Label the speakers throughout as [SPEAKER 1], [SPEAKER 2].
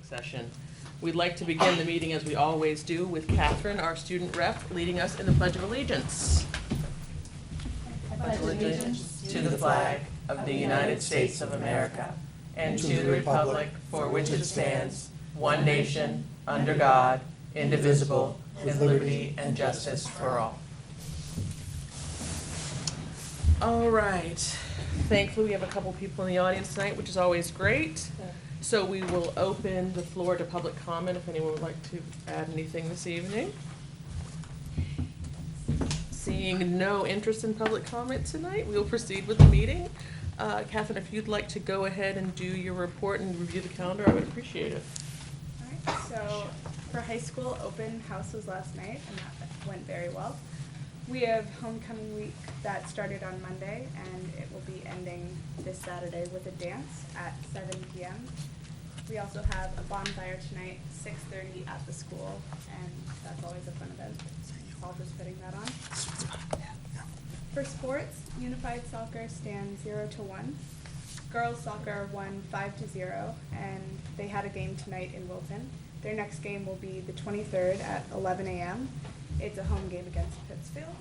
[SPEAKER 1] session. We'd like to begin the meeting as we always do with Catherine, our student rep, leading us in the Pledge of Allegiance. I pledge allegiance to the flag of the United States of America and to the republic for which it stands, one nation, under God, indivisible, with liberty and justice for all. All right. Thankfully, we have a couple people in the audience tonight, which is always great. So we will open the floor to public comment if anyone would like to add anything this evening. Seeing no interest in public comment tonight, we will proceed with the meeting. Catherine, if you'd like to go ahead and do your report and review the calendar, I would appreciate it.
[SPEAKER 2] All right, so for high school, open house was last night, and that went very well. We have homecoming week that started on Monday, and it will be ending this Saturday with a dance at 7 p.m. We also have a bonfire tonight, 6:30 at the school, and that's always a fun event. I'll just putting that on. For sports, unified soccer stands 0-1. Girls soccer won 5-0, and they had a game tonight in Wilton. Their next game will be the 23rd at 11 a.m. It's a home game against Pittsfield.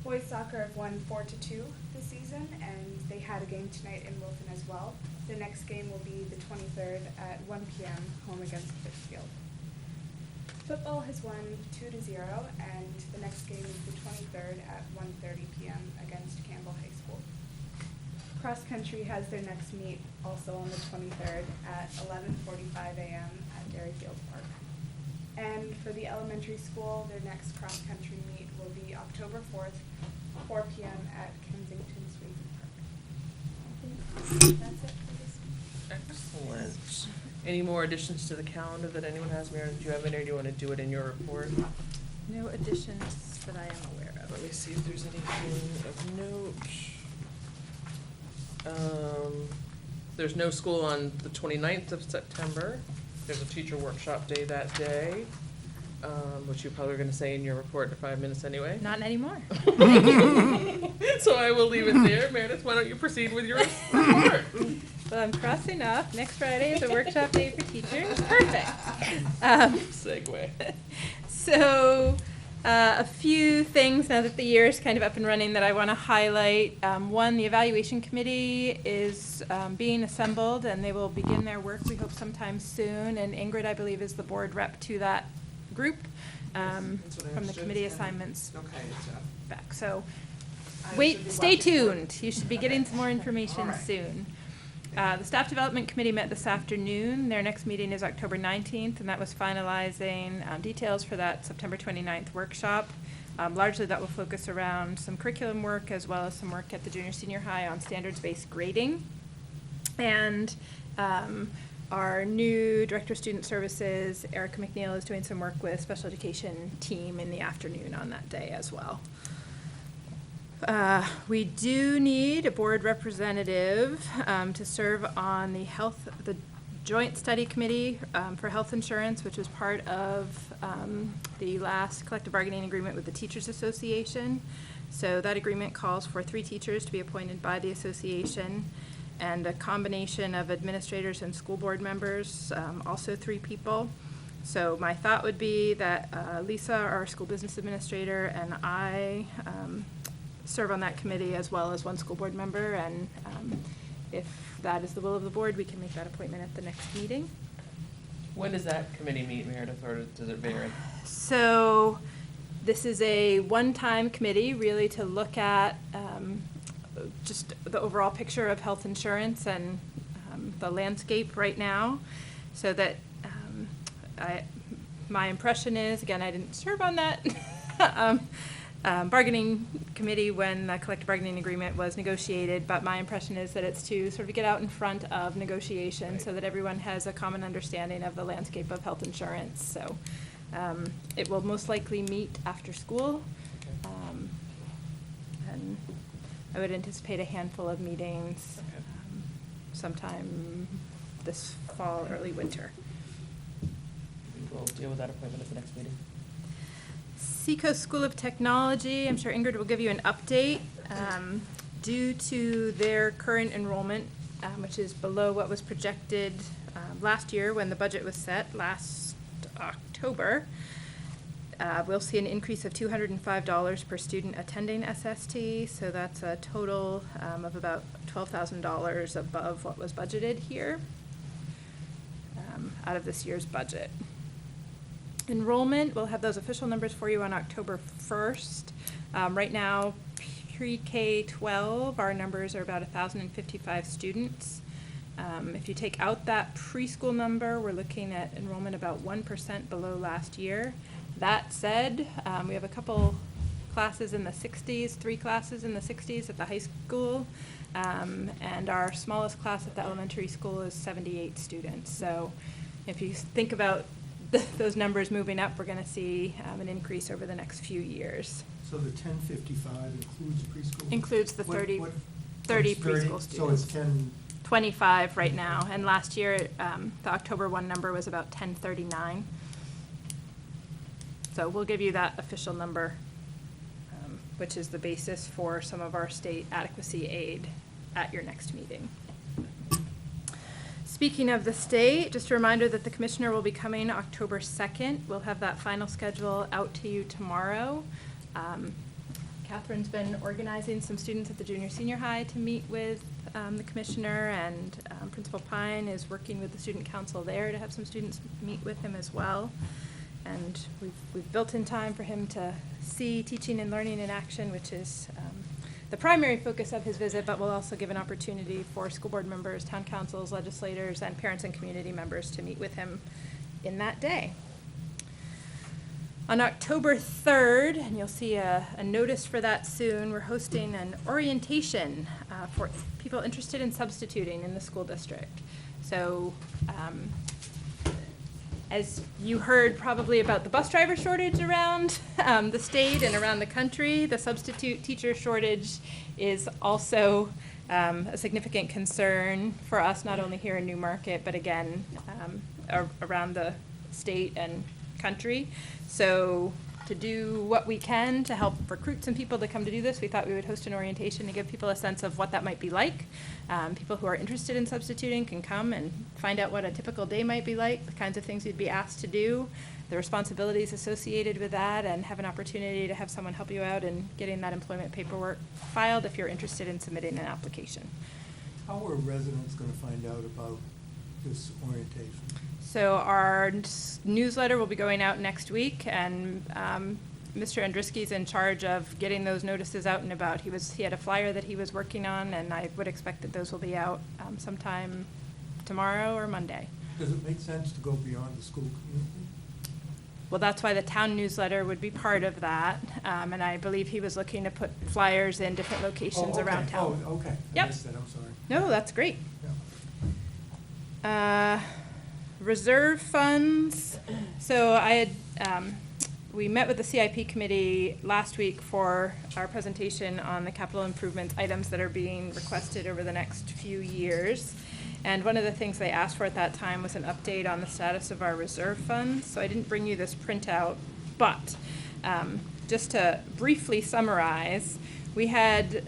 [SPEAKER 2] Boys soccer have won 4-2 this season, and they had a game tonight in Wilton as well. The next game will be the 23rd at 1 p.m. home against Pittsfield. Football has won 2-0, and the next game is the 23rd at 1:30 p.m. against Campbell High School. Cross country has their next meet also on the 23rd at 11:45 a.m. at Derryfield Park. And for the elementary school, their next cross country meet will be October 4th, 4 p.m. at Kensington Swayze Park. I think that's it for this week.
[SPEAKER 1] Excellent. Any more additions to the calendar that anyone has? Meredith, do you have any, or do you want to do it in your report?
[SPEAKER 3] No additions that I am aware of.
[SPEAKER 1] Let me see if there's anything of note. There's no school on the 29th of September. There's a teacher workshop day that day, which you're probably going to say in your report in 5 minutes anyway.
[SPEAKER 3] Not anymore.
[SPEAKER 1] So I will leave it there. Meredith, why don't you proceed with your report?
[SPEAKER 3] Well, I'm crossing off. Next Friday is a workshop day for teachers. Perfect.
[SPEAKER 1] Segue.
[SPEAKER 3] So a few things now that the year is kind of up and running that I want to highlight. One, the evaluation committee is being assembled, and they will begin their work, we hope, sometime soon. And Ingrid, I believe, is the board rep to that group from the committee assignments back. So wait, stay tuned. You should be getting some more information soon. The Staff Development Committee met this afternoon. Their next meeting is October 19th, and that was finalizing details for that September 29th workshop. Largely that will focus around some curriculum work as well as some work at the junior senior high on standards-based grading. And our new Director of Student Services, Erica McNeil, is doing some work with special education team in the afternoon on that day as well. We do need a board representative to serve on the Joint Study Committee for Health Insurance, which was part of the last collective bargaining agreement with the Teachers Association. So that agreement calls for 3 teachers to be appointed by the association, and a combination of administrators and school board members, also 3 people. So my thought would be that Lisa, our school business administrator, and I serve on that committee as well as 1 school board member, and if that is the will of the board, we can make that appointment at the next meeting.
[SPEAKER 1] When does that committee meet, Meredith, or does it vary?
[SPEAKER 3] So this is a one-time committee, really, to look at just the overall picture of health insurance and the landscape right now, so that my impression is, again, I didn't serve on that bargaining committee when the collective bargaining agreement was negotiated, but my impression is that it's to sort of get out in front of negotiations so that everyone has a common understanding of the landscape of health insurance. So it will most likely meet after school, and I would anticipate a handful of meetings sometime this fall, early winter.
[SPEAKER 1] We'll deal with that appointment at the next meeting.
[SPEAKER 3] Seacoast School of Technology, I'm sure Ingrid will give you an update. Due to their current enrollment, which is below what was projected Last year, when the budget was set last October, we'll see an increase of $205 per student attending SST, so that's a total of about $12,000 above what was budgeted here out of this year's budget. Enrollment, we'll have those official numbers for you on October 1st. Right now, pre-K-12, our numbers are about 1,055 students. If you take out that preschool number, we're looking at enrollment about 1% below last year. That said, we have a couple classes in the 60s, 3 classes in the 60s at the high school, and our smallest class at the elementary school is 78 students. So if you think about those numbers moving up, we're going to see an increase over the next few years.
[SPEAKER 4] So the 1055 includes preschool?
[SPEAKER 3] Includes the 30
[SPEAKER 4] it's
[SPEAKER 3] preschool students.
[SPEAKER 4] So it's 10.
[SPEAKER 3] 25 right now, and last year, the October 1 number was about 1039. So we'll give you that official number, which is the basis for some of our state adequacy aid at your next meeting. Speaking of the state, just a reminder that the commissioner will be coming October 2nd. We'll have that final schedule out to you tomorrow. Catherine's been organizing some students at the junior senior high to meet with the commissioner, and Principal Pine is working with the student council there to have some students meet with him as well. And we've built in time for him to see teaching and learning in action, which is the primary focus of his visit, but we'll also give an opportunity for school board members, town councils, legislators, and parents and community members to meet with him in that day. On October 3rd, and you'll see a notice for that soon, we're hosting an orientation for people interested in substituting in the school district. So as you heard probably about the bus driver shortage around the state and around the country, the substitute teacher shortage is also a significant concern for us, not only here in Newmarket, but again, around the state and country. So to do what we can to help recruit some people to come to do this, we thought we would host an orientation to give people a sense of what that might be like. People who are interested in substituting can come and find out what a typical day might be like, the kinds of things you'd be asked to do, the responsibilities associated with that, and have an opportunity to have someone help you out in getting that employment paperwork filed if you're interested in submitting an application.
[SPEAKER 4] How are residents going to find out about this orientation?
[SPEAKER 3] So our newsletter will be going out next week, and Mr. Andriski's in charge of getting those notices out and about. He had a flyer that he was working on, and I would expect that those will be out sometime tomorrow or Monday.
[SPEAKER 4] Does it make sense to go beyond the school community?
[SPEAKER 3] Well, that's why the town newsletter would be part of that, and I believe he was looking to put flyers in different locations around town.
[SPEAKER 4] Oh, okay.
[SPEAKER 3] Yep.
[SPEAKER 4] I missed that, I'm sorry.
[SPEAKER 3] No, that's great.
[SPEAKER 4] Yeah.
[SPEAKER 3] Reserve funds. So I had, we met with the CIP committee last week for our presentation on the capital improvements items that are being requested over the next few years. And one of the things they asked for at that time was an update on the status of our reserve funds. So I didn't bring you this printout, but just to briefly summarize, we had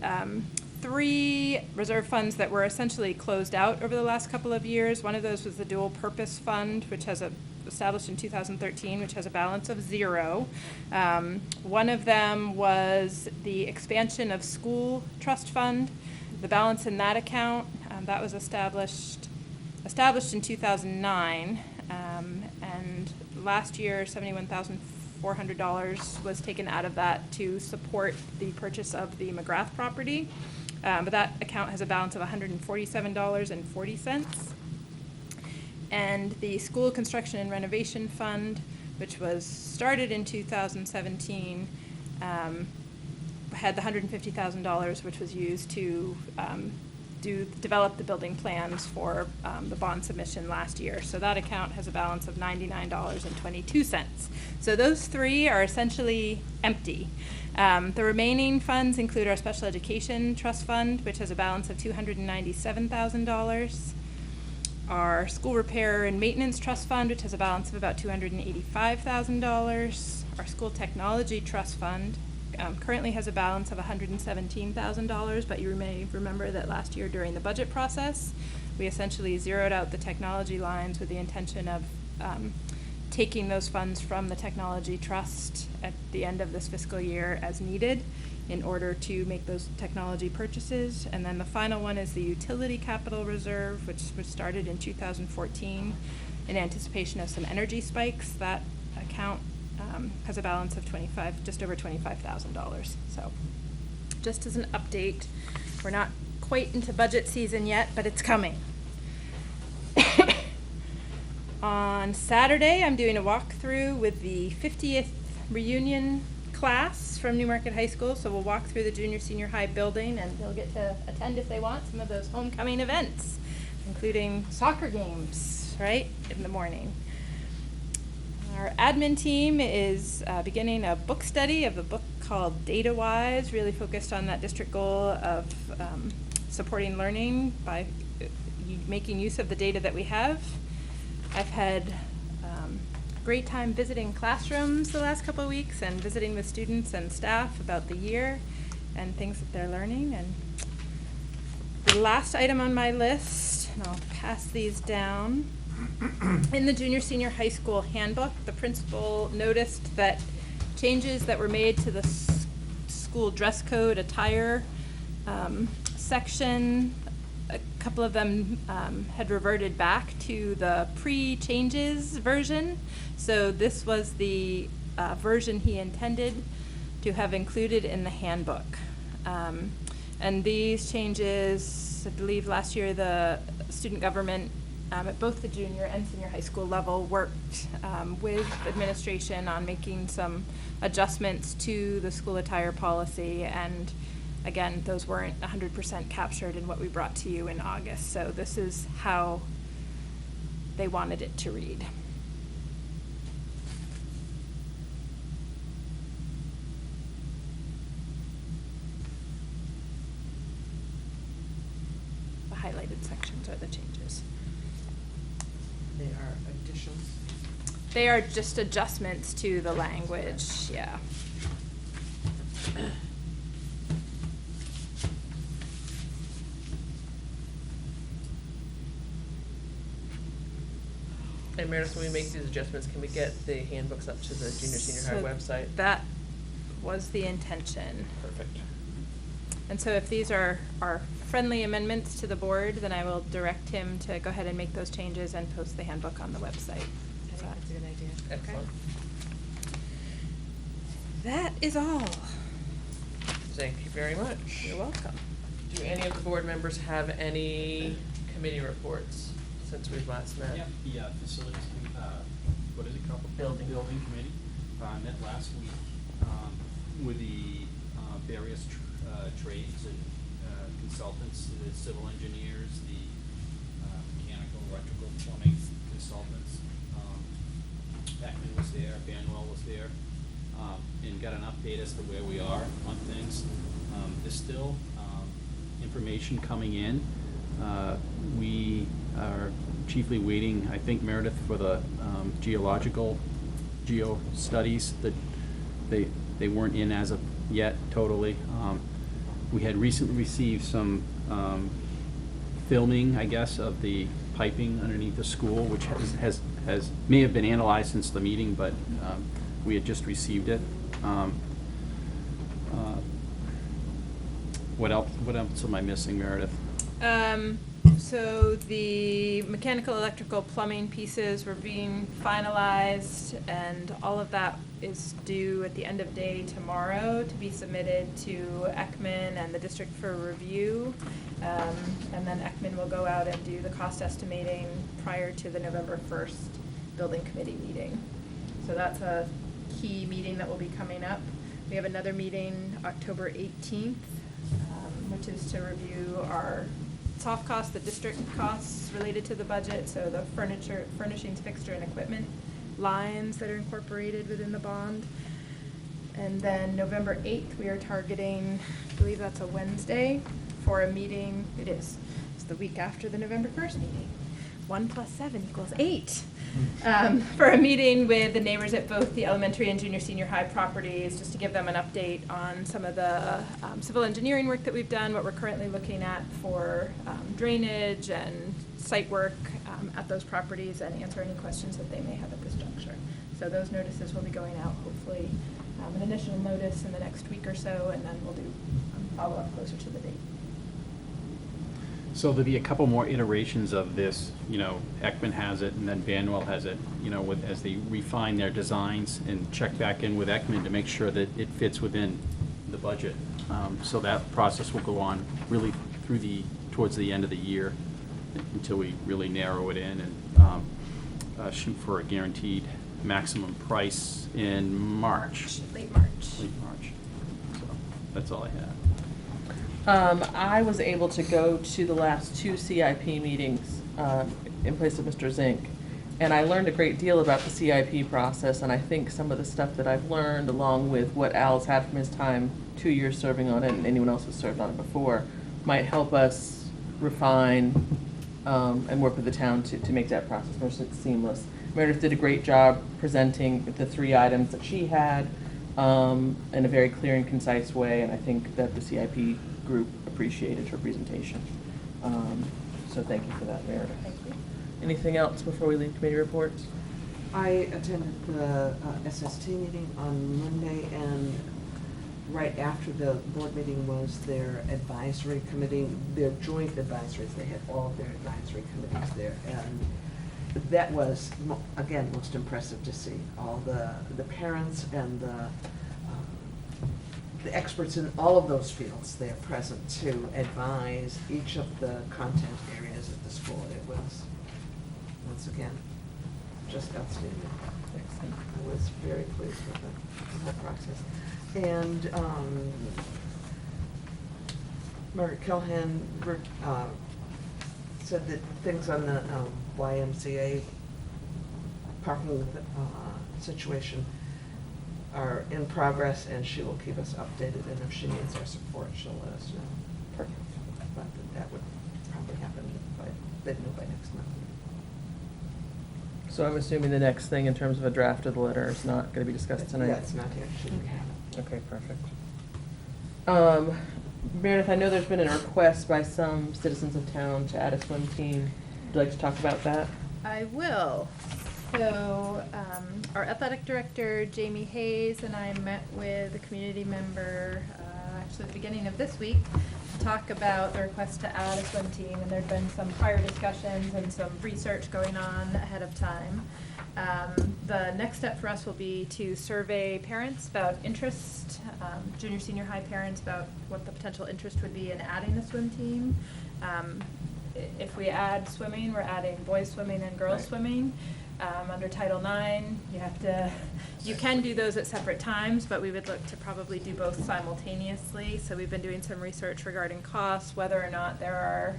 [SPEAKER 3] 3 reserve funds that were essentially closed out over the last couple of years. One of those was the dual purpose fund, which has established in 2013, which has a balance of 0. One of them was the expansion of school trust fund. The balance in that account, that was established in 2009, and last year $71,400 was taken out of that to support the purchase of the McGrath property. But that account has a balance of $147.40. And the School Construction and Renovation Fund, which was started in 2017, had the $150,000, which was used to develop the building plans for the bond submission last year. So that account has a balance of $99.22. So those 3 are essentially empty. The remaining funds include our Special Education Trust Fund, which has a balance of $297,000. Our School Repair and Maintenance Trust Fund, which has a balance of about $285,000. Our School Technology Trust Fund currently has a balance of $117,000, but you may remember that last year during the budget process, We essentially zeroed out the technology lines with the intention of taking those funds from the technology trust at the end of this fiscal year as needed in order to make those technology purchases. And then the final one is the utility capital reserve, which was started in 2014 in anticipation of some energy spikes. That account has a balance of just over $25,000. So just as an update, we're not quite into budget season yet, but it's coming. On Saturday, I'm doing a walkthrough with the 50th reunion class from Newmarket High School. So we'll walk through the junior senior high building, and they'll get to attend, if they want, some of those homecoming events, including soccer games, right, in the morning. Our admin team is beginning a book study of a book called Data Wise, really focused on that district goal of supporting learning by making use of the data that we have. I've had a great time visiting classrooms the last couple of weeks and visiting with students and staff about the year and things that they're learning. And the last item on my list, and I'll pass these down, in the junior senior high school handbook, the principal noticed that changes that were made to the school dress code attire section, a couple of them had reverted back to the pre-changes version. So this was the version he intended to have included in the handbook. And these changes, I believe last year the student government at both the junior and senior high school level worked with administration on making some adjustments to the school attire policy, and again, those weren't 100% captured in what we brought to you in August. So this is how they wanted it to read. The highlighted sections are the changes.
[SPEAKER 1] They are additions.
[SPEAKER 3] They are just adjustments to the language, yeah.
[SPEAKER 1] And Meredith, when we make these adjustments, can we get the handbooks up to the junior senior high website?
[SPEAKER 3] That was the intention.
[SPEAKER 1] Perfect.
[SPEAKER 3] And so if these are friendly amendments to the board, then I will direct him to go ahead and make those changes and post the handbook on the website.
[SPEAKER 1] I think that's a good idea. Excellent.
[SPEAKER 3] That is all.
[SPEAKER 1] Thank you very much.
[SPEAKER 3] You're welcome.
[SPEAKER 1] Do any of the board members have any committee reports since we've last met?
[SPEAKER 5] Yeah, the facilities, what is it called?
[SPEAKER 1] Building.
[SPEAKER 5] Building committee, met last week, with the, various, trades and, consultants, the civil engineers, the, mechanical, electrical, plumbing consultants. Beckman was there, Banwell was there, and got an update as to where we are on things. There's still, information coming in. We are chiefly waiting, I think, Meredith, for the geo studies that they weren't in as of yet totally. We had recently received some filming, I guess, of the piping underneath the school, which may have been analyzed since the meeting, but we had just received it. What else am I missing, Meredith?
[SPEAKER 3] So the mechanical, electrical, plumbing pieces were being finalized, and all of that is due at the end of day tomorrow to be submitted to Ekman and the district for review. And then Ekman will go out and do the cost estimating prior to the November 1st building committee meeting. So that's a key meeting that will be coming up. We have another meeting October 18th, which is to review our soft costs, the district costs related to the budget, so the furniture, furnishings, fixture, and equipment lines that are incorporated within the bond. And then November 8th, we are targeting, I believe that's a Wednesday, for a meeting, it's the week after the November 1st meeting, 1 + 7 = 8. For a meeting with the neighbors at both the elementary and junior senior high properties, just to give them an update on some of the civil engineering work that we've done, what we're currently looking at for drainage and site work at those properties, and answer any questions that they may have at this juncture. So those notices will be going out, hopefully an initial notice in the next week or so, and then we'll do follow-up closer to the date.
[SPEAKER 5] So there'll be a couple more iterations of this, Ekman has it and then Banwell has it, as they refine their designs and check back in with Ekman to make sure that it fits within the budget. So that process will go on really towards the end of the year until we really narrow it in and shoot for a guaranteed maximum price in March.
[SPEAKER 3] Late March.
[SPEAKER 5] Late March. So that's all I have.
[SPEAKER 1] I was able to go to the last 2 CIP meetings in place of Mr. Zink, and I learned a great deal about the CIP process, and I think some of the stuff that I've learned, along with what Al's had from his time, 2 years serving on it, and anyone else who's served on it before, might help us refine and work with the town to make that process more seamless. Meredith did a great job presenting the 3 items that she had in a very clear and concise way, and I think that the CIP group appreciated her presentation. So thank you for that, Meredith.
[SPEAKER 3] Thank you.
[SPEAKER 1] Anything else before we leave committee reports?
[SPEAKER 6] I attended the SST meeting on Monday, and right after the board meeting was their advisory committee, their joint advisories. They had all of their advisory committees there, and that was, again, most impressive to see. All the parents and the experts in all of those fields there present to advise each of the content areas at the school. It was, once again, just outstanding.
[SPEAKER 1] Excellent.
[SPEAKER 6] I was very pleased with the whole process. And Margaret Callahan said that things on the YMCA parking situation are in progress, and she will keep us updated, and if she needs our support, she'll let us know.
[SPEAKER 1] Perfect.
[SPEAKER 6] But that would probably happen by next month.
[SPEAKER 1] So I'm assuming the next thing in terms of a draft of the letter is not going to be discussed tonight?
[SPEAKER 6] That's not here, she didn't have it.
[SPEAKER 1] Okay, perfect. Meredith, I know there's been a request by some citizens of town to add a swim team. Would you like to talk about that?
[SPEAKER 3] I will. So, our athletic director, Jamie Hayes, and I met with a community member, actually at the beginning of this week, to talk about the request to add a swim team, and there'd been some prior discussions and some research going on ahead of time. The next step for us will be to survey parents about interest, junior, senior high parents about what the potential interest would be in adding a swim team. If we add swimming, we're adding boys swimming and girls
[SPEAKER 1] Right.
[SPEAKER 3] swimming. Under Title IX, you can do those at separate times, but we would look to probably do both simultaneously. So we've been doing some research regarding costs, whether or not there are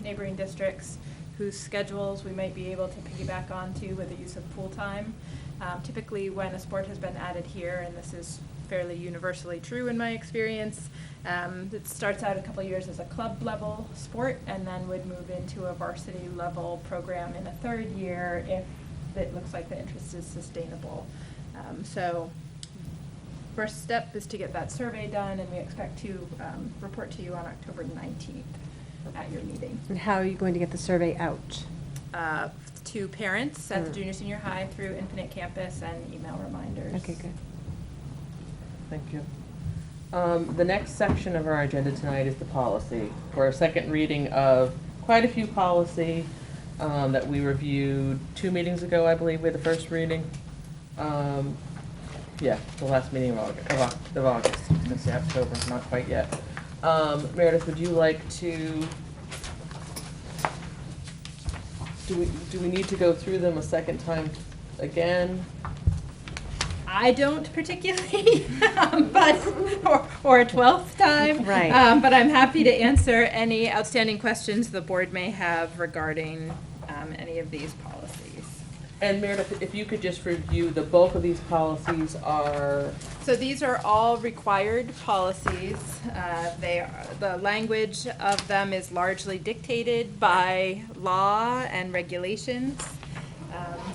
[SPEAKER 3] neighboring districts whose schedules we might be able to piggyback onto with the use of pool time. Typically, when a sport has been added here, and this is fairly universally true in my experience, it starts out a couple years as a club level sport and then would move into a varsity level program in a 3rd year if it looks like the interest is sustainable. So first step is to get that survey done, and we expect to report to you on October 19th at your meeting.
[SPEAKER 7] And how are you going to get the survey out?
[SPEAKER 3] To parents at the junior senior high through Infinite Campus and email reminders.
[SPEAKER 7] Okay, good.
[SPEAKER 1] Thank you. The next section of our agenda tonight is the policy, for a second reading of quite a few policy that we reviewed 2 meetings ago, I believe, we had the first reading. Yeah, the last meeting of August. I was gonna say October, not quite yet. Meredith, would you like to, do we need to go through them a second time again?
[SPEAKER 3] I don't particularly, but, or a 12th time.
[SPEAKER 7] Right.
[SPEAKER 3] But I'm happy to answer any outstanding questions the board may have regarding any of these policies.
[SPEAKER 1] And Meredith, if you could just review, the bulk of these policies are,
[SPEAKER 3] So these are all required policies. The language of them is largely dictated by law and regulations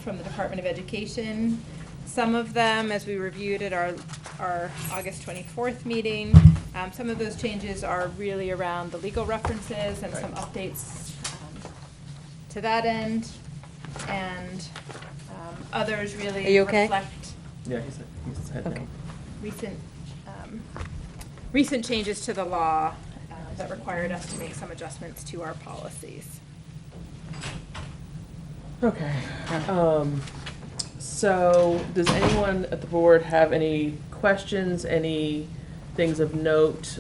[SPEAKER 3] from the Department of Education. Some of them, as we reviewed at our August 24th meeting, some of those changes are really around the legal references and some updates to that end. And others really
[SPEAKER 7] Are you okay?
[SPEAKER 3] reflect
[SPEAKER 1] yeah, he's said no.
[SPEAKER 7] Okay.
[SPEAKER 3] recent changes to the law that required us to make some adjustments to our policies.
[SPEAKER 1] Okay. So, does anyone at the board have any questions, any things of note?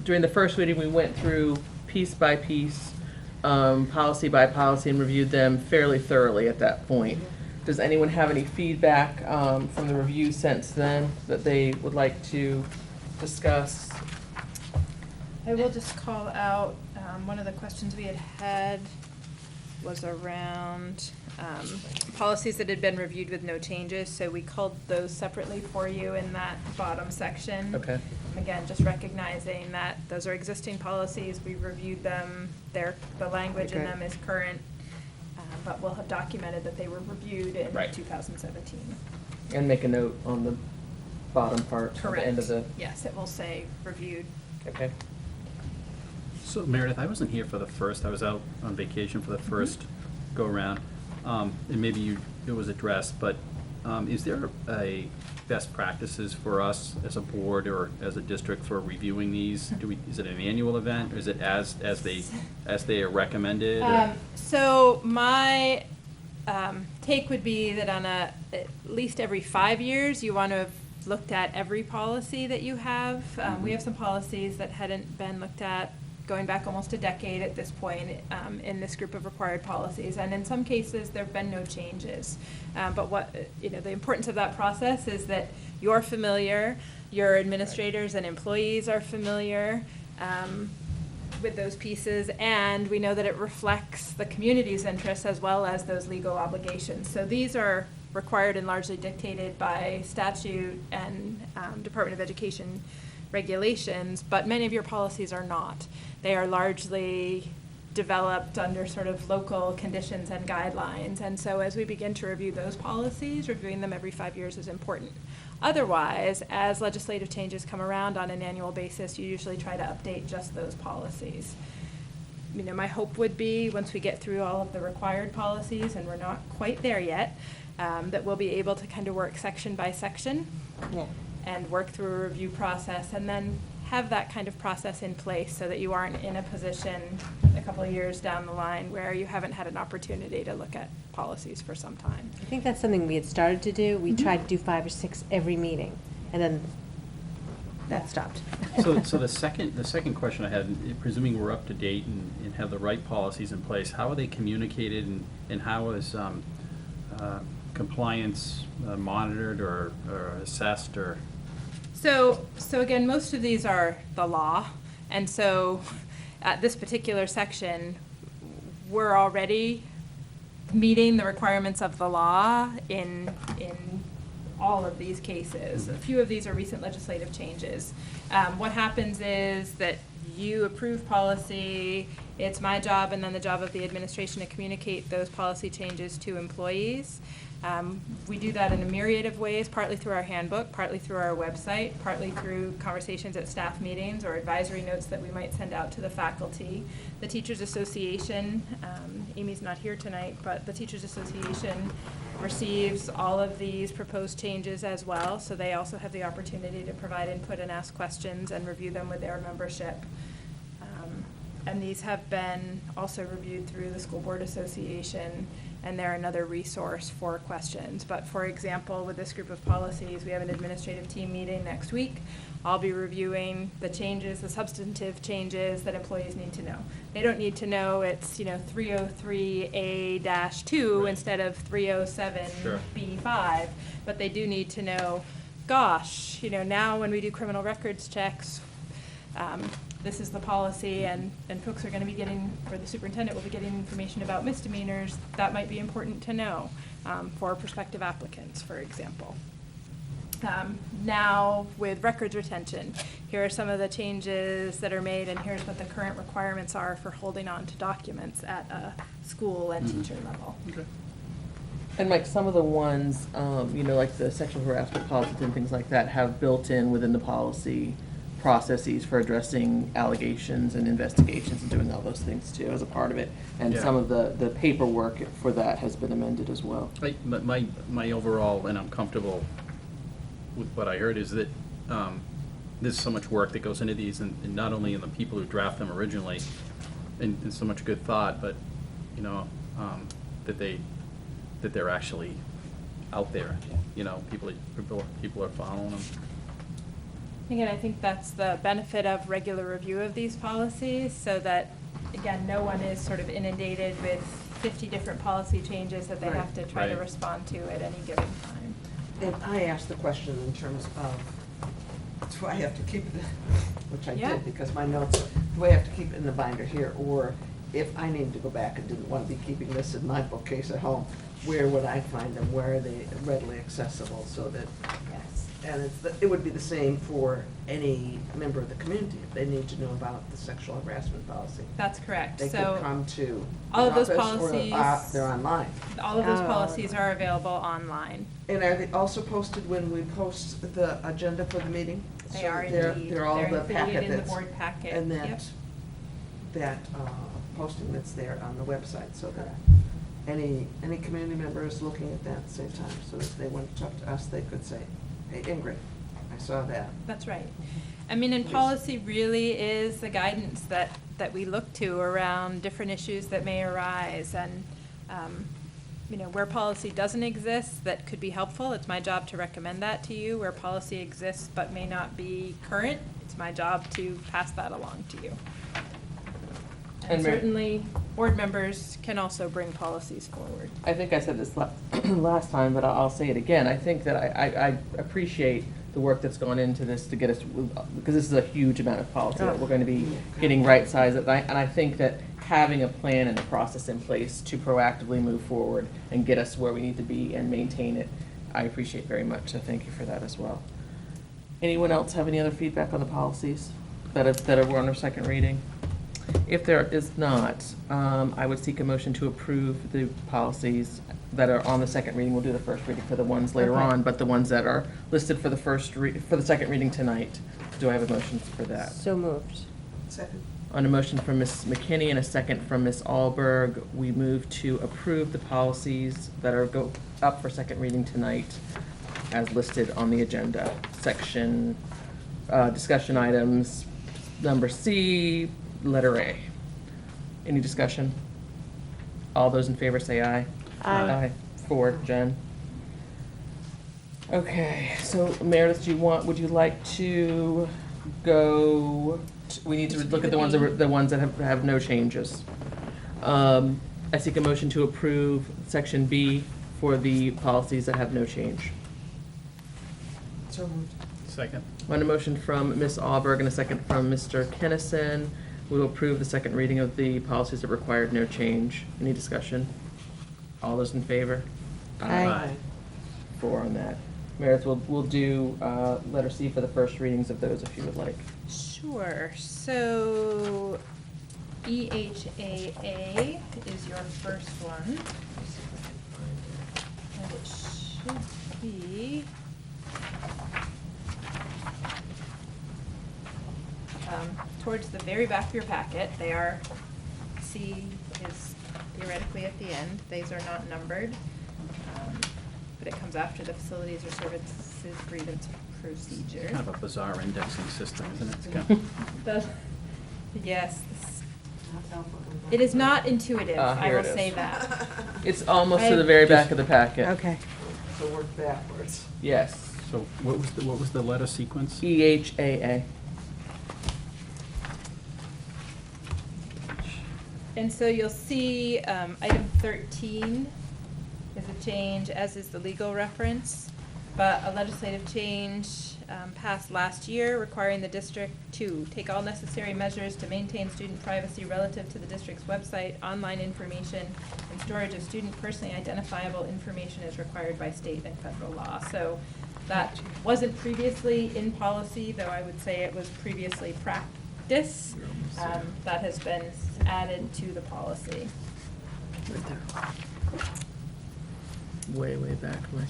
[SPEAKER 1] During the first meeting, we went through piece by piece, policy by policy, and reviewed them fairly thoroughly at that point. Does anyone have any feedback from the review since then that they would like to discuss?
[SPEAKER 3] I will just call out, one of the questions we had was around policies that had been reviewed with no changes, so we culled those separately for you in that bottom section.
[SPEAKER 1] Okay.
[SPEAKER 3] Again, just recognizing that those are existing policies, we reviewed them, the language in
[SPEAKER 6] Okay.
[SPEAKER 3] them is current, but we'll have documented that they were reviewed in
[SPEAKER 1] Right.
[SPEAKER 3] 2017.
[SPEAKER 1] And make a note on the bottom part, at the end of the,
[SPEAKER 3] Yes, it will say reviewed.
[SPEAKER 1] okay.
[SPEAKER 5] So Meredith, I wasn't here for the first, I was out on vacation for the first go-around, and maybe it was addressed, but is there a best practices for us as a board or as a district for reviewing these? Is it an annual event, or is it as they are recommended? Or?
[SPEAKER 3] So my take would be that on at least every 5 years, you want to have looked at every policy that you have. We have some policies that hadn't been looked at going back almost a decade at this point in this group of required policies. And in some cases, there have been no changes. But the importance of that process is that you're familiar, your administrators and employees are familiar with those pieces, and we know that it reflects the community's interests as well as those legal obligations. So these are required and largely dictated by statute and Department of Education regulations, but many of your policies are not. They are largely developed under sort of local conditions and guidelines, and so as we begin to review those policies, reviewing them every 5 years is important. Otherwise, as legislative changes come around on an annual basis, you usually try to update just those policies. My hope would be, once we get through all of the required policies, and we're not quite there yet, that we'll be able to kind of work section by section
[SPEAKER 7] Yeah.
[SPEAKER 3] and work through a review process, and then have that kind of process in place so that you aren't in a position a couple of years down the line where you haven't had an opportunity to look at policies for some time.
[SPEAKER 7] I think that's something we had started to do. We tried to do 5 or 6 every meeting, and then that stopped.
[SPEAKER 5] So the second question I had, presuming we're up to date and have the right policies in place, how are they communicated, and how is compliance monitored or assessed or?
[SPEAKER 3] So again, most of these are the law, and so at this particular section, we're already meeting the requirements of the law in all of these cases. A few of these are recent legislative changes. What happens is that you approve policy, it's my job and then the job of the administration to communicate those policy changes to employees. We do that in a myriad of ways, partly through our handbook, partly through our website, partly through conversations at staff meetings or advisory notes that we might send out to the faculty. The Teachers Association, Amy's not here tonight, but the Teachers Association receives all of these proposed changes as well, so they also have the opportunity to provide input and ask questions and review them with their membership. And these have been also reviewed through the School Board Association, and they're another resource for questions. But for example, with this group of policies, we have an administrative team meeting next week. I'll be reviewing the changes, the substantive changes that employees need to know. They don't need to know it's 303A-2
[SPEAKER 5] Right.
[SPEAKER 3] instead of 307B5,
[SPEAKER 5] Sure.
[SPEAKER 3] but they do need to know, gosh, now when we do criminal records checks, this is the policy, and folks are going to be getting, or the superintendent will be getting information about misdemeanors. That might be important to know. for prospective applicants, for example. Now, with records retention, here are some of the changes that are made, and here's what the current requirements are for holding on to documents at a school and teacher level.
[SPEAKER 5] Okay.
[SPEAKER 1] And Mike, some of the ones, like the sexual harassment policies and things like that have built in within the policy processes for addressing allegations and investigations and doing all those things too as a part of it. And
[SPEAKER 5] Yeah.
[SPEAKER 1] some of the paperwork for that has been amended as well.
[SPEAKER 5] But my overall, and I'm comfortable with what I heard, is that there's so much work that goes into these, and not only in the people who draft them originally, and so much good thought, but, that they're actually out there, people are following them.
[SPEAKER 3] Again, I think that's the benefit of regular review of these policies, so that, again, no one is sort of inundated with 50 different policy changes that they
[SPEAKER 6] Right.
[SPEAKER 3] have to try to
[SPEAKER 5] Right.
[SPEAKER 3] respond to at any given time.
[SPEAKER 6] And I asked the question in terms of, do I have to keep it, which I
[SPEAKER 3] Yeah.
[SPEAKER 6] did, because my notes, do I have to keep it in the binder here? Or if I needed to go back and didn't want to be keeping this in my bookcase at home, where would I find them? Where are they readily accessible so that,
[SPEAKER 3] Yes.
[SPEAKER 6] and it would be the same for any member of the community. If they need to know about the sexual harassment policy,
[SPEAKER 3] That's correct.
[SPEAKER 6] they could
[SPEAKER 3] So
[SPEAKER 6] come to
[SPEAKER 3] all of
[SPEAKER 6] the
[SPEAKER 3] those
[SPEAKER 6] office, or
[SPEAKER 3] policies-
[SPEAKER 6] they're online.
[SPEAKER 3] all of those
[SPEAKER 7] Oh.
[SPEAKER 3] policies are available online.
[SPEAKER 6] And are they also posted when we post the agenda for the meeting?
[SPEAKER 3] They
[SPEAKER 6] So
[SPEAKER 3] are
[SPEAKER 6] they're-
[SPEAKER 3] indeed.
[SPEAKER 6] They're all
[SPEAKER 3] They're
[SPEAKER 6] the
[SPEAKER 3] included
[SPEAKER 6] packet
[SPEAKER 3] in the
[SPEAKER 6] that's.
[SPEAKER 3] board packet.
[SPEAKER 6] And
[SPEAKER 3] Yep.
[SPEAKER 6] that posting that's there on the website, so that any community members looking at that at the same time, so if they want to talk to us, they could say, hey, Ingrid, I saw that.
[SPEAKER 3] That's right. I mean, and policy really is the guidance that we look to around different issues that may arise. And, where policy doesn't exist that could be helpful, it's my job to recommend that to you. Where policy exists but may not be current, it's my job to pass that along to you. And
[SPEAKER 1] And Mary-
[SPEAKER 3] certainly, board members can also bring policies forward.
[SPEAKER 1] I think I said this last time, but I'll say it again. I think that I appreciate the work that's gone into this to get us, because this is a huge amount of policy that we're going to be getting right-sized. And I think that having a plan and a process in place to proactively move forward and get us where we need to be and maintain it, I appreciate very much. So thank you for that as well. Anyone else have any other feedback on the policies that are on our second reading? If there is not, I would seek a motion to approve the policies that are on the second reading. We'll do the first reading for the ones later
[SPEAKER 7] Okay.
[SPEAKER 1] on, but the ones that are listed for the second reading tonight. Do I have a motion for that?
[SPEAKER 7] So moved.
[SPEAKER 6] Second.
[SPEAKER 1] On a motion from Ms. McKinney and a second from Ms. Alberg, we move to approve the policies that are up for second reading tonight as listed on the agenda. Section, discussion items, number C, letter A. Any discussion? All those in favor say aye.
[SPEAKER 7] Aye.
[SPEAKER 1] For Jen. Okay, so Meredith, would you like to go, we need to look at the ones that have no changes. I seek a motion to approve section B for the policies that have no change.
[SPEAKER 6] So moved.
[SPEAKER 5] Second.
[SPEAKER 1] On a motion from Ms. Alberg and a second from Mr. Kennison, we will approve the second reading of the policies that required no change. Any discussion? All those in favor?
[SPEAKER 7] Aye.
[SPEAKER 1] 4 on that. Meredith, we'll do letter C for the first readings of those if you would like.
[SPEAKER 3] Sure. So EHAA is your first one. And it should be towards the very back of your packet. They are, C is theoretically at the end. These are not numbered. But it comes after the facilities or services grievance procedure.
[SPEAKER 5] Kind of a bizarre indexing system, isn't it? It's kind of-
[SPEAKER 3] Yes, it is not intuitive, I
[SPEAKER 1] Here
[SPEAKER 3] will
[SPEAKER 1] it is.
[SPEAKER 3] say that.
[SPEAKER 1] It's almost to the very back of the packet.
[SPEAKER 7] Okay.
[SPEAKER 6] So work backwards.
[SPEAKER 1] Yes.
[SPEAKER 5] So what was the letter sequence?
[SPEAKER 1] EHAA.
[SPEAKER 3] And so you'll see item 13 is a change, as is the legal reference. but a legislative change passed last year requiring the district to take all necessary measures to maintain student privacy relative to the district's website, online information, and storage of student personally identifiable information is required by state and federal law. So that wasn't previously in policy, though I would say it was previously practice. That has been added to the policy.
[SPEAKER 1] Right there. Way, way back, way.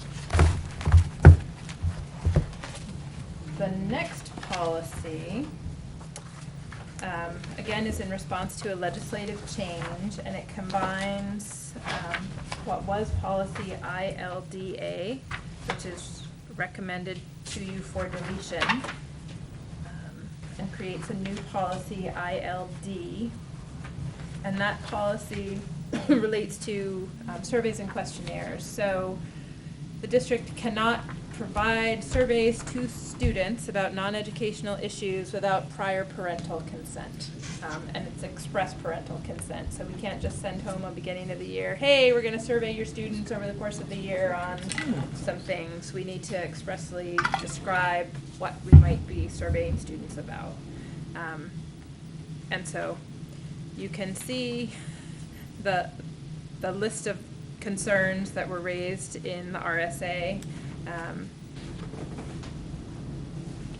[SPEAKER 3] The next policy, again, is in response to a legislative change, and it combines what was policy ILDA, which is recommended to you for deletion, and creates a new policy ILD. And that policy relates to surveys and questionnaires. So the district cannot provide surveys to students about non-educational issues without prior parental consent. And it's express parental consent. So we can't just send home a beginning of the year, hey, we're gonna survey your students over the course of the year on some things. We need to expressly describe what we might be surveying students about. And so you can see the list of concerns that were raised in the RSA.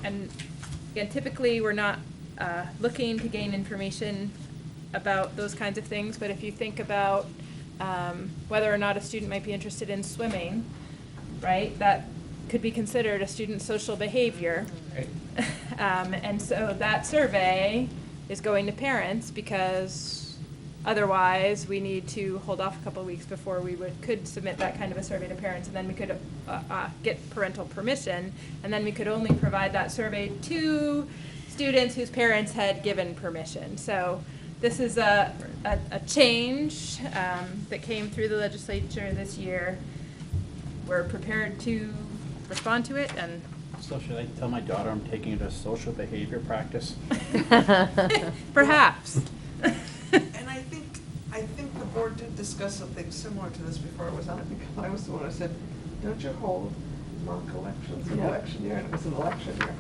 [SPEAKER 3] And again, typically we're not looking to gain information about those kinds of things, but if you think about whether or not a student might be interested in swimming, right, that could be considered a student's social behavior.
[SPEAKER 1] Right.
[SPEAKER 3] And so that survey is going to parents because otherwise we need to hold off a couple of weeks before we could submit that kind of a survey to parents, and then we could get parental permission, and then we could only provide that survey to students whose parents had given permission. So this is a change that came through the legislature this year. We're prepared to respond to it, and
[SPEAKER 8] So should I tell my daughter I'm taking her to social behavior practice?
[SPEAKER 3] perhaps.
[SPEAKER 6] And I think the board did discuss something similar to this before it was on it, because I was the one who said, don't you hold mock elections in election year? And it was an election year.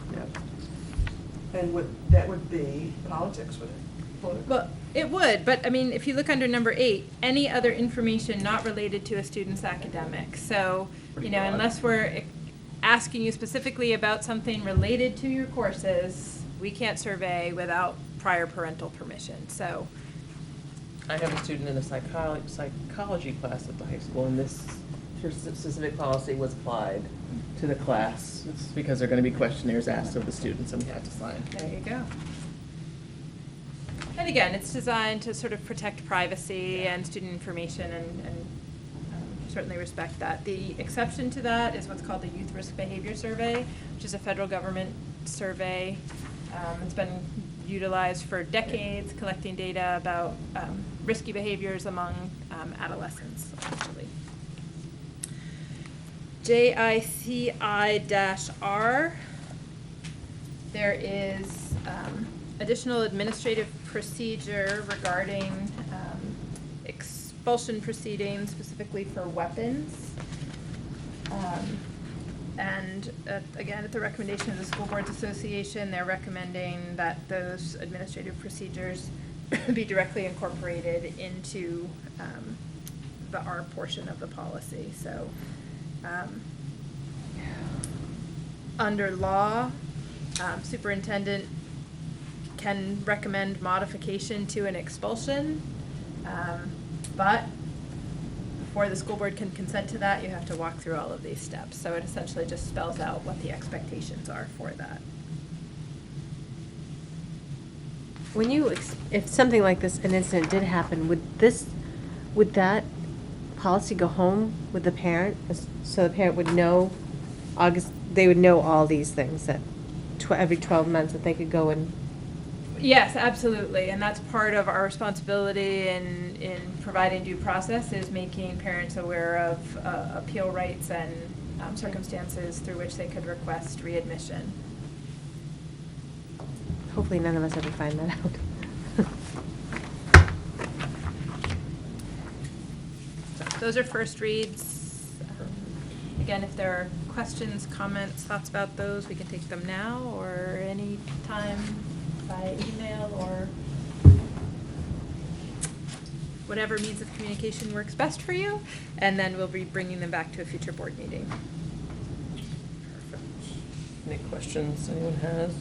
[SPEAKER 6] And that would be politics, would it? Political?
[SPEAKER 3] Well, it would, but I mean, if you look under number 8, any other information not related to a student's academics. So,
[SPEAKER 8] Pretty
[SPEAKER 3] you know,
[SPEAKER 8] broad.
[SPEAKER 3] unless we're asking you specifically about something related to your courses, we can't survey without prior parental permission. So,
[SPEAKER 1] I have a student in a psychology class at the high school, and this specific policy was applied to the class. It's because there are going to be questionnaires asked of the students, and we had to sign.
[SPEAKER 3] there you go. And again, it's designed to sort of protect privacy and student information, and certainly respect that. The exception to that is what's called the Youth Risk Behavior Survey, which is a federal government survey. It's been utilized for decades, collecting data about risky behaviors among adolescents, actually. JICI-R, there is additional administrative procedure regarding expulsion proceedings, specifically for weapons. And again, at the recommendation of the School Boards Association, they're recommending that those administrative procedures be directly incorporated into the R portion of the policy. So under law, superintendent can recommend modification to an expulsion, but before the school board can consent to that, you have to walk through all of these steps. So it essentially just spells out what the expectations are for that.
[SPEAKER 7] When you, if something like this, an incident did happen, would that policy go home with the parent? So the parent would know, they would know all these things, that every 12 months that they could go and.
[SPEAKER 3] Yes, absolutely, and that's part of our responsibility in providing due process, is making parents aware of appeal rights and circumstances through which they could request readmission.
[SPEAKER 7] Hopefully none of us ever find that out.
[SPEAKER 3] Those are first reads. Again, if there are questions, comments, thoughts about those, we can take them now or any time by email or whatever means of communication works best for you, and then we'll be bringing them back to a future board meeting.
[SPEAKER 1] Any questions anyone has?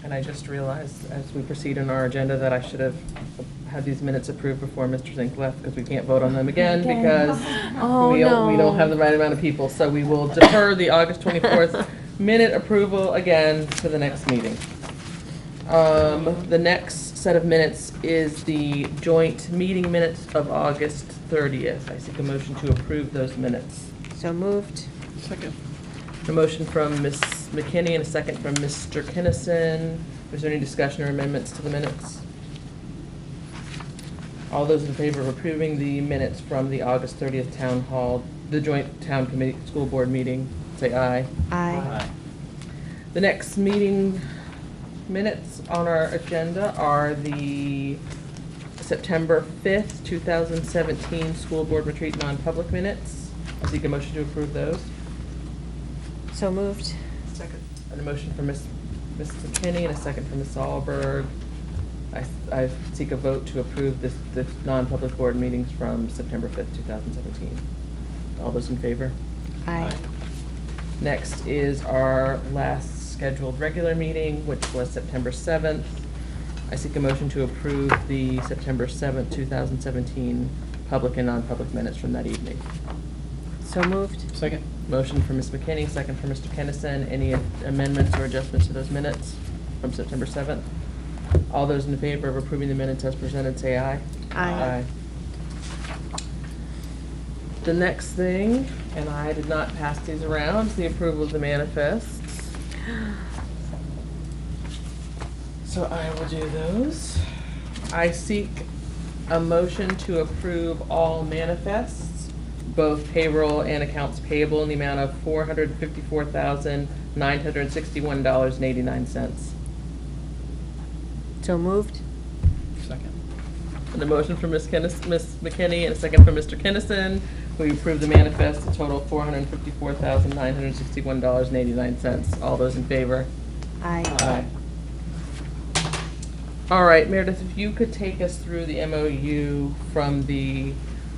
[SPEAKER 1] And I just realized as we proceed in our agenda that I should have had these minutes approved before Mr. Zink left, because we can't vote on them again because
[SPEAKER 7] Oh,
[SPEAKER 1] we don't
[SPEAKER 7] no.
[SPEAKER 1] have the right amount of people. So we will defer the August 24th minute approval again to the next meeting. The next set of minutes is the joint meeting minutes of August 30th. I seek a motion to approve those minutes.
[SPEAKER 7] So moved.
[SPEAKER 8] Second.
[SPEAKER 1] A motion from Ms. McKinney and a second from Mr. Kinnison. Is there any discussion or amendments to the minutes? All those in favor of approving the minutes from the August 30th Town Hall, the joint town committee, school board meeting, say aye.
[SPEAKER 7] Aye.
[SPEAKER 1] The next meeting minutes on our agenda are the September 5th, 2017 school board retreat non-public minutes. I seek a motion to approve those.
[SPEAKER 7] So moved.
[SPEAKER 1] Second. And a motion from Ms. McKinney and a second from Ms. Alberg. I seek a vote to approve the non-public board meetings from September 5th, 2017. All those in favor?
[SPEAKER 7] Aye.
[SPEAKER 1] Next is our last scheduled regular meeting, which was September 7th. I seek a motion to approve the September 7th, 2017 public and non-public minutes from that evening.
[SPEAKER 7] So moved.
[SPEAKER 8] Second.
[SPEAKER 1] Motion for Ms. McKinney, second for Mr. Kennison. Any amendments or adjustments to those minutes from September 7th? All those in favor of approving the minutes as presented, say aye.
[SPEAKER 7] Aye.
[SPEAKER 1] The next thing, and I did not pass these around, is the approval of the manifests. So I will do those. I seek a motion to approve all manifests, both payroll and accounts payable, in the amount of $454,961.89.
[SPEAKER 7] So moved.
[SPEAKER 8] Second.
[SPEAKER 1] And a motion from Ms. McKinney and a second from Mr. Kinnison. We approve the manifest, a total of $454,961.89. All those in favor?
[SPEAKER 7] Aye.
[SPEAKER 1] All right, Meredith, if you could take us through the MOU from the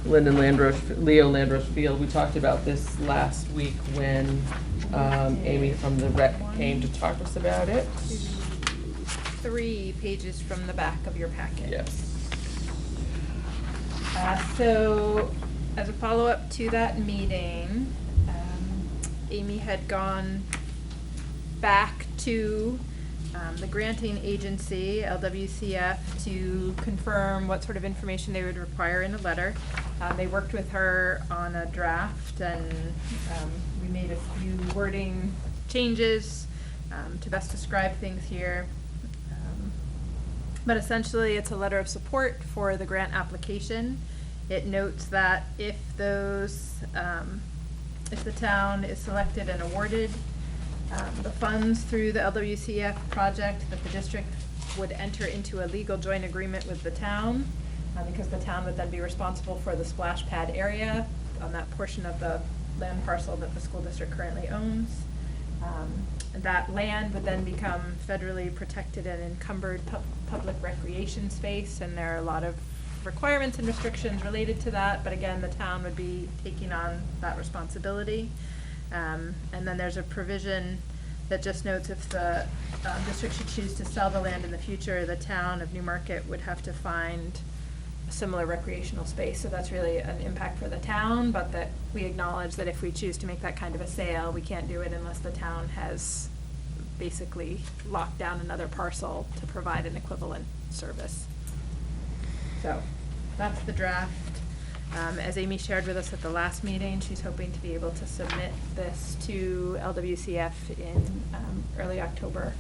[SPEAKER 1] Leo Landros Field. We talked about this last week when Amy from the rec came to talk to us about it.
[SPEAKER 3] 3 pages from the back of your packet.
[SPEAKER 1] Yes.
[SPEAKER 3] So, as a follow-up to that meeting, Amy had gone back to the granting agency, LWCF, to confirm what sort of information they would require in a letter. They worked with her on a draft, and we made a few wording changes to best describe things here. But essentially, it's a letter of support for the grant application. It notes that if the town is selected and awarded the funds through the LWCF project, that the district would enter into a legal joint agreement with the town, because the town would then be responsible for the splash pad area on that portion of the land parcel that the school district currently owns. That land would then become federally protected and encumbered public recreation space, and there are a lot of requirements and restrictions related to that, but again, the town would be taking on that responsibility. And then there's a provision that just notes if the district should choose to sell the land in the future, the town of Newmarket would have to find a similar recreational space. So that's really an impact for the town, but that we acknowledge that if we choose to make that kind of a sale, we can't do it unless the town has basically locked down another parcel to provide an equivalent service. So that's the draft. As Amy shared with us at the last meeting, she's hoping to be able to submit this to LWCF in early October.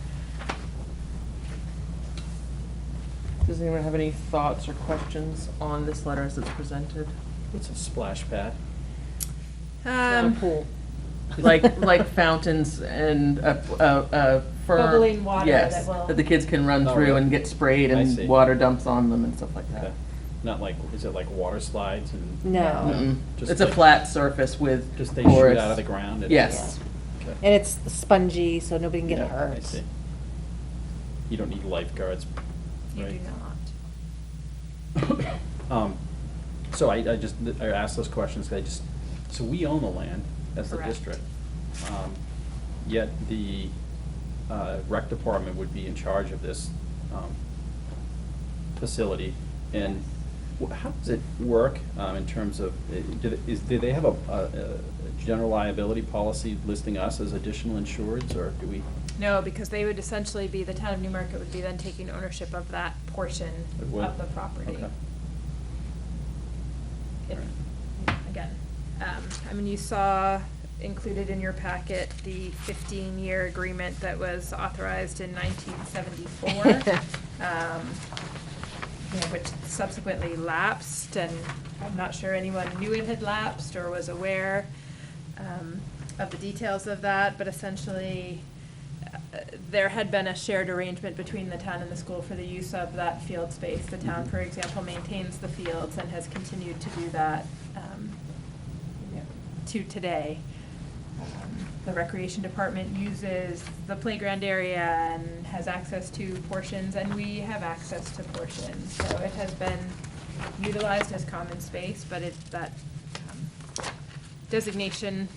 [SPEAKER 1] Does anyone have any thoughts or questions on this letter as it's presented?
[SPEAKER 8] What's a splash pad?
[SPEAKER 1] Not a pool. Like fountains and a
[SPEAKER 3] Bubbling water
[SPEAKER 1] yes,
[SPEAKER 3] that will-
[SPEAKER 1] that the kids can run
[SPEAKER 8] Oh,
[SPEAKER 1] through
[SPEAKER 8] really?
[SPEAKER 1] and get sprayed
[SPEAKER 8] I
[SPEAKER 1] and
[SPEAKER 8] see.
[SPEAKER 1] water dumps on them and stuff like that.
[SPEAKER 8] Okay. Not like, is it like water slides and?
[SPEAKER 7] No.
[SPEAKER 1] Mm-mm.
[SPEAKER 8] Just
[SPEAKER 1] It's a
[SPEAKER 8] like-
[SPEAKER 1] flat surface with
[SPEAKER 8] Just they shoot
[SPEAKER 1] porous-
[SPEAKER 8] out of the ground? and-
[SPEAKER 1] Yes.
[SPEAKER 8] Okay.
[SPEAKER 7] And it's spongy, so nobody can get
[SPEAKER 8] Yeah,
[SPEAKER 7] hurt.
[SPEAKER 8] I see. You don't need lifeguards,
[SPEAKER 3] You
[SPEAKER 8] right?
[SPEAKER 3] do not.
[SPEAKER 8] So I asked those questions, so we own the land as the
[SPEAKER 3] Correct.
[SPEAKER 8] district. Yet the rec department would be in charge of this facility. And how does it work in terms of, do they have a general liability policy listing us as additional insureds, or do we?
[SPEAKER 3] No, because they would essentially be, the town of Newmarket would be then taking ownership of that portion
[SPEAKER 8] It would?
[SPEAKER 3] of the property.
[SPEAKER 8] Okay.
[SPEAKER 3] If, again, I mean, you saw included in your packet the 15-year agreement that was authorized in 1974, which subsequently lapsed, and I'm not sure anyone knew it had lapsed or was aware of the details of that, but essentially, there had been a shared arrangement between the town and the school for the use of that field space. The town, for example, maintains the fields and has continued to do that to today. The recreation department uses the playground area and has access to portions, and we have access to portions. So it has been utilized as common space, but that designation,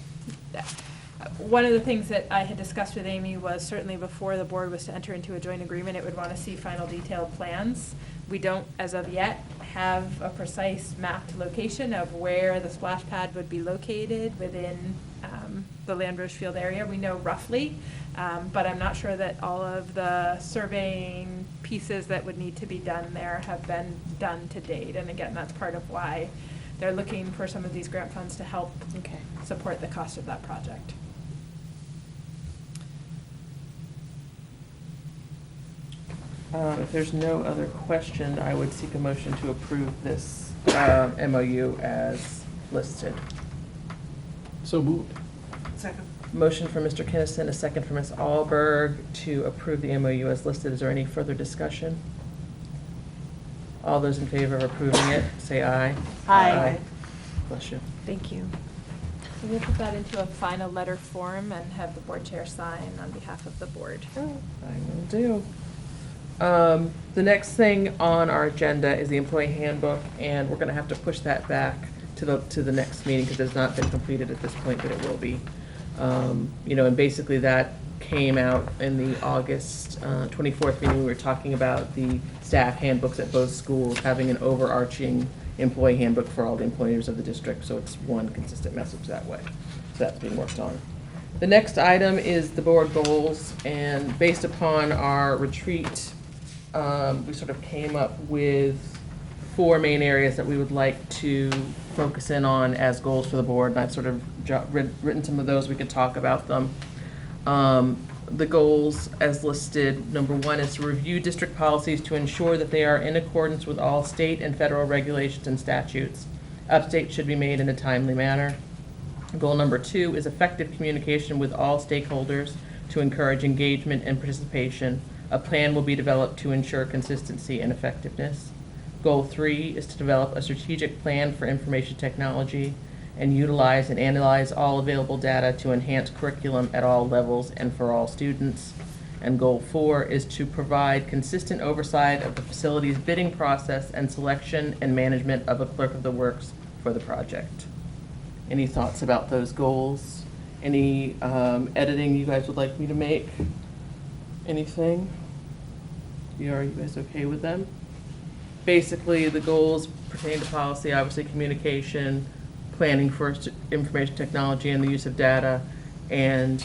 [SPEAKER 3] one of the things that I had discussed with Amy was certainly before the board was to enter into a joint agreement, it would want to see final detailed plans. We don't, as of yet, have a precise mapped location of where the splash pad would be located within the Landrose Field area. We know roughly, but I'm not sure that all of the surveying pieces that would need to be done there have been done to date. And again, that's part of why they're looking for some of these grant funds to help support the cost of that project.
[SPEAKER 1] If there's no other question, I would seek a motion to approve this MOU as listed.
[SPEAKER 8] So moved.
[SPEAKER 6] Second.
[SPEAKER 1] Motion for Mr. Kinnison, a second for Ms. Alberg to approve the MOU as listed. Is there any further discussion? All those in favor of approving it, say aye.
[SPEAKER 7] Aye.
[SPEAKER 1] Bless you.
[SPEAKER 7] Thank you.
[SPEAKER 3] So we'll put that into a final letter form and have the board chair sign on behalf of the board.
[SPEAKER 1] I will do. The next thing on our agenda is the employee handbook, and we're gonna have to push that back to the next meeting because it's not been completed at this point, but it will be. And basically that came out in the August 24th meeting. We were talking about the staff handbooks at both schools, having an overarching employee handbook for all the employers of the district, so it's one consistent message that way. So that's being worked on. The next item is the board goals, and based upon our retreat, we sort of came up with 4 main areas that we would like to focus in on as goals for the board, and I've sort of written some of those. We could talk about them. The goals as listed, number 1 is to review district policies to ensure that they are in accordance with all state and federal regulations and statutes. Updates should be made in a timely manner. Goal number 2 is effective communication with all stakeholders to encourage engagement and participation. A plan will be developed to ensure consistency and effectiveness. Goal 3 is to develop a strategic plan for information technology and utilize and analyze all available data to enhance curriculum at all levels and for all students. And goal 4 is to provide consistent oversight of the facility's bidding process and selection and management of a clerk of the works for the project. Any thoughts about those goals? Any editing you guys would like me to make? Anything? Are you guys okay with them? Basically, the goals pertain to policy, obviously communication, planning for information technology and the use of data, and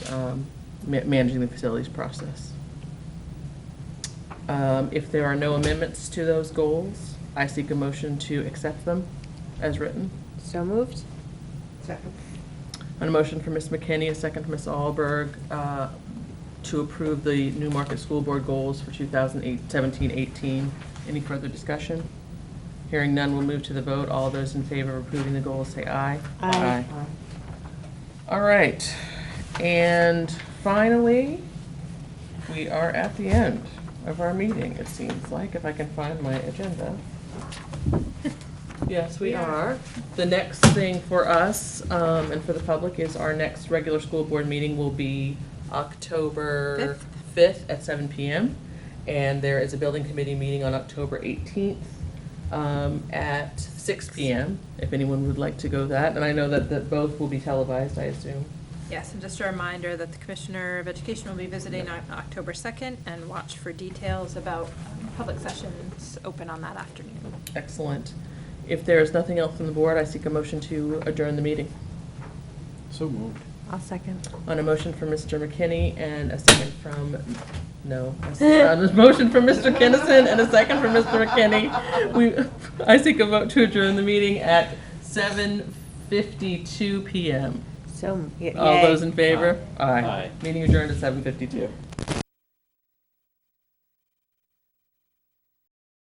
[SPEAKER 1] managing the facilities process. If there are no amendments to those goals, I seek a motion to accept them as written.
[SPEAKER 7] So moved?
[SPEAKER 6] Second.
[SPEAKER 1] On a motion for Ms. McKinney, a second for Ms. Alberg, to approve the Newmarket School Board goals for 2017-18. Any further discussion? Hearing none, we'll move to the vote. All those in favor of approving the goals, say aye.
[SPEAKER 7] Aye.
[SPEAKER 1] All right. And finally, we are at the end of our meeting, it seems like, if I can find my agenda. Yes, we
[SPEAKER 2] We are.
[SPEAKER 1] are. The next thing for us, and for the public, is our next regular school board meeting will be October 5th at 7 PM. And there is a building committee meeting on October 18th, at 6 PM, if anyone would like to go that. And I know that both will be televised, I assume.
[SPEAKER 3] Yes, and just a reminder that the Commissioner of Education will be visiting on October 2nd, and watch for details about public sessions open on that afternoon.
[SPEAKER 1] Excellent. If there is nothing else from the board, I seek a motion to adjourn the meeting.
[SPEAKER 8] So moved.
[SPEAKER 7] I'll second.
[SPEAKER 1] On a motion from Mr. McKinney and a second from, no, on a motion from Mr. Kinnison and a second from Mr. McKinney, I seek a vote to adjourn the meeting at 7:52 PM.
[SPEAKER 7] So,
[SPEAKER 1] All
[SPEAKER 7] yay.
[SPEAKER 1] those in favor?
[SPEAKER 8] Aye.
[SPEAKER 1] Meeting adjourned at 7:52.